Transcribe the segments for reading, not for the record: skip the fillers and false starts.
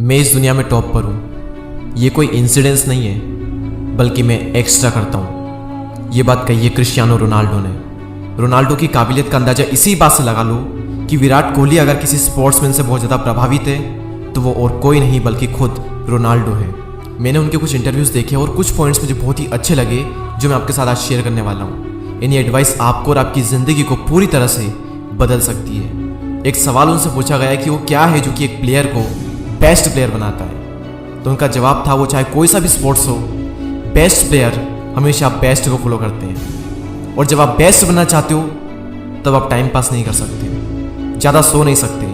मैं इस दुनिया में टॉप पर हूँ, ये कोई इंसिडेंस नहीं है बल्कि मैं एक्स्ट्रा करता हूँ। ये बात कही है क्रिस्टियानो रोनाल्डो ने। रोनाल्डो की काबिलियत का अंदाजा इसी बात से लगा लो कि विराट कोहली अगर किसी स्पोर्ट्समैन से बहुत ज़्यादा प्रभावित है तो वो और कोई नहीं बल्कि खुद रोनाल्डो है। मैंने उनके कुछ इंटरव्यूज़ देखे और कुछ पॉइंट्स मुझे बहुत ही अच्छे लगे जो मैं आपके साथ आज शेयर करने वाला हूँ। इन्हीं एडवाइस आपको और आपकी ज़िंदगी को पूरी तरह से बदल सकती है। एक सवाल उनसे पूछा गया कि वो क्या है जो कि एक प्लेयर को बेस्ट प्लेयर बनाता है, तो उनका जवाब था वो चाहे कोई सा भी स्पोर्ट्स हो, बेस्ट प्लेयर हमेशा बेस्ट को फॉलो करते हैं। और जब आप बेस्ट बनना चाहते हो तब आप टाइम पास नहीं कर सकते, ज़्यादा सो नहीं सकते,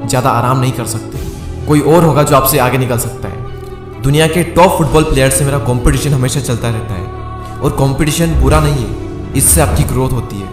ज़्यादा आराम नहीं कर सकते। कोई और होगा जो आपसे आगे निकल सकता है। दुनिया के टॉप फुटबॉल प्लेयर से मेरा कंपटीशन हमेशा चलता रहता है और कंपटीशन बुरा नहीं है, इससे आपकी ग्रोथ होती है।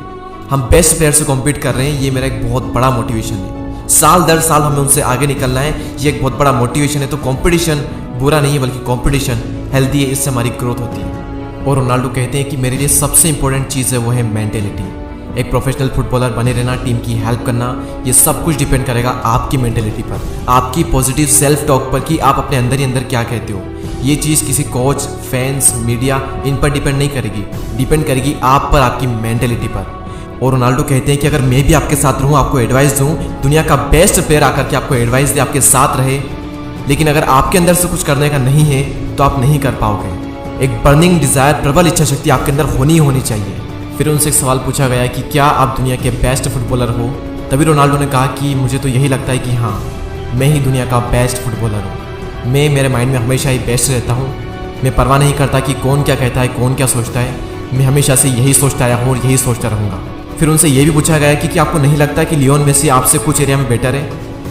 हम बेस्ट प्लेयर से कॉम्पीट कर रहे हैं, ये मेरा एक बहुत बड़ा मोटिवेशन है। साल दर साल हमें उनसे आगे निकलना है, ये एक बहुत बड़ा मोटिवेशन है। तो कंपटीशन बुरा नहीं है बल्कि कंपटीशन हेल्दी है, इससे हमारी ग्रोथ होती है। और रोनाल्डो कहते हैं कि मेरे लिए सबसे इंपॉर्टेंट चीज़ है वो है मेंटेलिटी। एक प्रोफेशनल फुटबॉलर बने रहना, टीम की हेल्प करना, ये सब कुछ डिपेंड करेगा आपकी मेंटेलिटी पर, आपकी पॉजिटिव सेल्फ टॉक पर कि आप अपने अंदर ही अंदर क्या कहते हो। ये चीज़ किसी कोच, फैंस, मीडिया इन पर डिपेंड नहीं करेगी, डिपेंड करेगी आप पर, आपकी मेंटेलिटी पर। और रोनाल्डो कहते हैं कि अगर मैं भी आपके साथ रहूँ, आपको एडवाइस दूँ, दुनिया का बेस्ट प्लेयर आकर के आपको एडवाइस दे, आपके साथ रहे, लेकिन अगर आपके अंदर से कुछ करने का नहीं है तो आप नहीं कर पाओगे। एक बर्निंग डिज़ायर, प्रबल इच्छा शक्ति आपके अंदर होनी चाहिए। फिर उनसे एक सवाल पूछा गया कि क्या आप दुनिया के बेस्ट फुटबॉलर हो? तभी रोनाल्डो ने कहा कि मुझे तो यही लगता है कि हाँ, मैं ही दुनिया का बेस्ट फुटबॉलर हूँ। मैं मेरे माइंड में हमेशा ही बेस्ट रहता हूँ। मैं परवाह नहीं करता कि कौन क्या कहता है, कौन क्या सोचता है। मैं हमेशा से यही सोचता आया हूँ और यही सोचता रहूँगा। फिर उनसे ये भी पूछा गया कि क्या आपको नहीं लगता कि लियोन मेसी आपसे कुछ एरिया में बेटर है?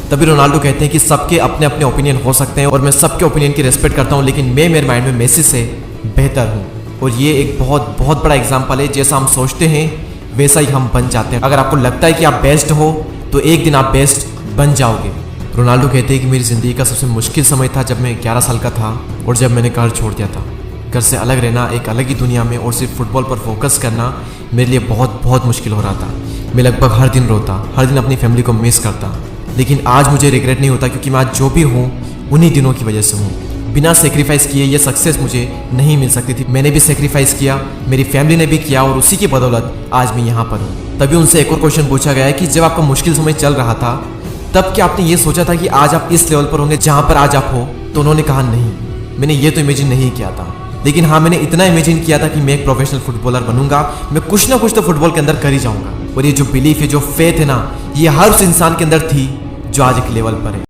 तभी रोनाल्डो कहते हैं कि सबके अपने अपने ओपिनियन हो सकते हैं और मैं सबके ओपिनियन की रिस्पेक्ट करता हूँ, लेकिन मैं मेरे माइंड में मेसी से बेहतर हूँ। और ये एक बहुत बहुत बड़ा एग्जाम्पल है, जैसा हम सोचते हैं वैसा ही हम बन जाते हैं। अगर आपको लगता है कि आप बेस्ट हो तो एक दिन आप बेस्ट बन जाओगे। रोनाल्डो कहते हैं कि मेरी ज़िंदगी का सबसे मुश्किल समय था जब मैं 11 साल का था और जब मैंने घर छोड़ दिया था। घर से अलग रहना, एक अलग ही दुनिया में और सिर्फ फुटबॉल पर फोकस करना मेरे लिए बहुत बहुत मुश्किल हो रहा था। मैं लगभग हर दिन रोता, हर दिन अपनी फैमिली को मिस करता, लेकिन आज मुझे रिग्रेट नहीं होता क्योंकि मैं आज जो भी हूँ उन्हीं दिनों की वजह से हूँ। बिना सेक्रीफाइस किए ये सक्सेस मुझे नहीं मिल सकती थी। मैंने भी सेक्रीफाइस किया, मेरी फैमिली ने भी किया और उसी की बदौलत आज मैं यहाँ पर हूँ। तभी उनसे एक और क्वेश्चन पूछा गया है कि जब आपका मुश्किल समय चल रहा था तब क्या आपने ये सोचा था कि आज आप इस लेवल पर होंगे जहाँ पर आज आप हो? तो उन्होंने कहा नहीं, मैंने ये तो इमेजिन नहीं किया था, लेकिन हाँ मैंने इतना इमेजिन किया था कि मैं एक प्रोफेशनल फुटबॉलर बनूंगा, मैं कुछ ना कुछ तो फुटबॉल के अंदर कर ही जाऊंगा। और ये जो बिलीफ है, जो फेथ है ना, ये हर उस इंसान के अंदर थी जो आज एक लेवल पर है।